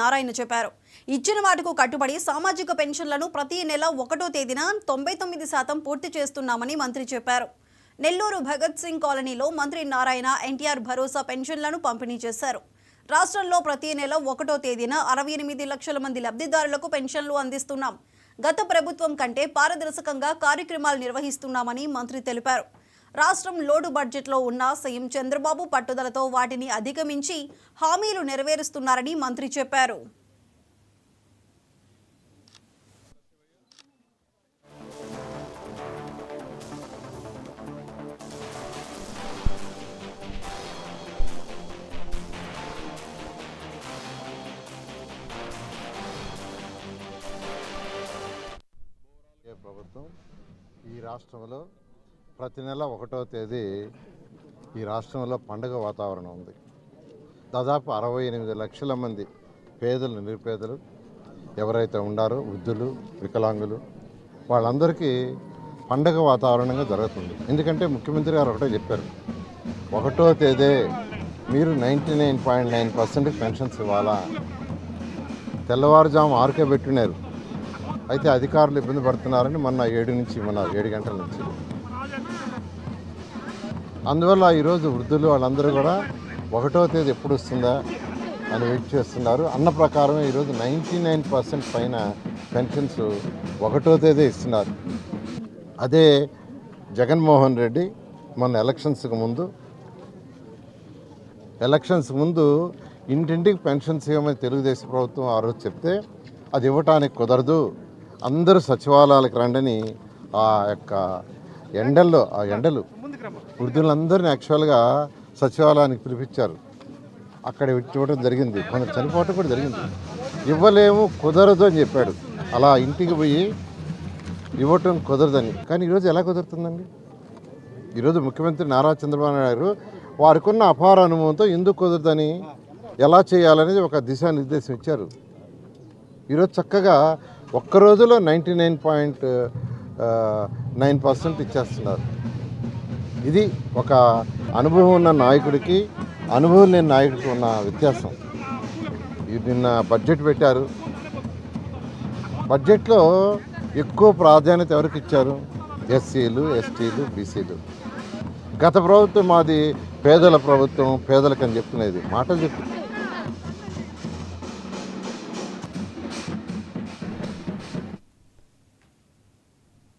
నారాయణ చెప్పారు. ఇచ్చిన మాటకు కట్టుబడి సామాజిక పెన్షన్లను ప్రతి నెల 1వ తేదీన 99% పూర్తి చేస్తున్నామని మంత్రి చెప్పారు. నెల్లూరు భగత్ సింగ్ కాలనీలో మంత్రి నారాయణ ఎన్టీఆర్ భరోసా పెన్షన్లను పంపిణీ చేశారు. రాష్ట్రంలో ప్రతి నెల 1వ తేదీన 68 లక్షల మంది లబ్ధిదారులకు పెన్షన్లు అందిస్తున్నాం. గత ప్రభుత్వం కంటే పారదర్శకంగా కార్యక్రమాలు నిర్వహిస్తున్నామని మంత్రి తెలిపారు. రాష్ట్రం లోటు బడ్జెట్లో ఉన్న సీఎం చంద్రబాబు పట్టుదలతో వాటిని అధిగమించి హామీలు నెరవేరుస్తున్నారని మంత్రి చెప్పారు. ప్రభుత్వం ఈ రాష్ట్రంలో ప్రతి నెల 1వ తేదీ ఈ రాష్ట్రంలో పండుగ వాతావరణం ఉంది. దాదాపు 68 లక్షల మంది పేదలు, నిరుపేదలు ఎవరైతే ఉన్నారో, వృద్ధులు, వికలాంగులు, వాళ్ళందరికీ పండుగ వాతావరణంగా జరుగుతుంది. ఎందుకంటే ముఖ్యమంత్రి గారు ఒకటే చెప్పారు, 1వ తేదీ మీరు 99.9% పెన్షన్స్ ఇవ్వాలా. తెల్లవారుజాము 6కే పెట్టినారు. అయితే అధికారులు ఇబ్బంది పడుతున్నారని మొన్న 7 నుంచి ఇవ్వన్నారు, 7 గంటల నుంచి. అందువల్ల ఈరోజు వృద్ధులు వాళ్ళందరూ కూడా 1వ తేదీ ఎప్పుడు వస్తుందా అని వెయిట్ చేస్తున్నారు. అన్న ప్రకారమే ఈరోజు 99% పైన పెన్షన్స్ 1వ తేదీ ఇస్తున్నారు. అదే జగన్మోహన్ రెడ్డి మొన్న ఎలక్షన్స్కి ముందు ఇంటింటికి పెన్షన్స్ ఇవ్వమని తెలుగుదేశం ప్రభుత్వం ఆ రోజు చెప్తే అది ఇవ్వటానికి కుదరదు, అందరూ సచివాలయాలకు రండని ఆ ఎండలు వృద్ధులందరినీ యాక్చువల్గా సచివాలయానికి పిలిపించారు. అక్కడ ఇవ్వడం జరిగింది, కొందరు చనిపోవటం కూడా జరిగింది. ఇవ్వలేము, కుదరదు అని చెప్పాడు. అలా ఇంటికి పోయి ఇవ్వటం కుదరదని. కానీ ఈరోజు ఎలా కుదురుతుందండి? ఈరోజు ముఖ్యమంత్రి నారా చంద్రబాబు నాయుడు గారు వారికి ఉన్న అపార అనుభవంతో ఎందుకు కుదరదని, ఎలా చేయాలనేది ఒక దిశానిర్దేశం ఇచ్చారు. ఈరోజు చక్కగా ఒక్క రోజులో 99.9% ఇచ్చేస్తున్నారు. ఇది ఒక అనుభవం ఉన్న నాయకుడికి, అనుభవం లేని నాయకుడికి ఉన్న వ్యత్యాసం. నిన్న బడ్జెట్ పెట్టారు. బడ్జెట్లో ఎక్కువ ప్రాధాన్యత ఎవరికి ఇచ్చారు? ఎస్సీలు, ఎస్టీలు, బీసీలు. గత ప్రభుత్వం మాది పేదల ప్రభుత్వం, పేదలకు అని చెప్తున్నది మాటలు చెప్తుంది.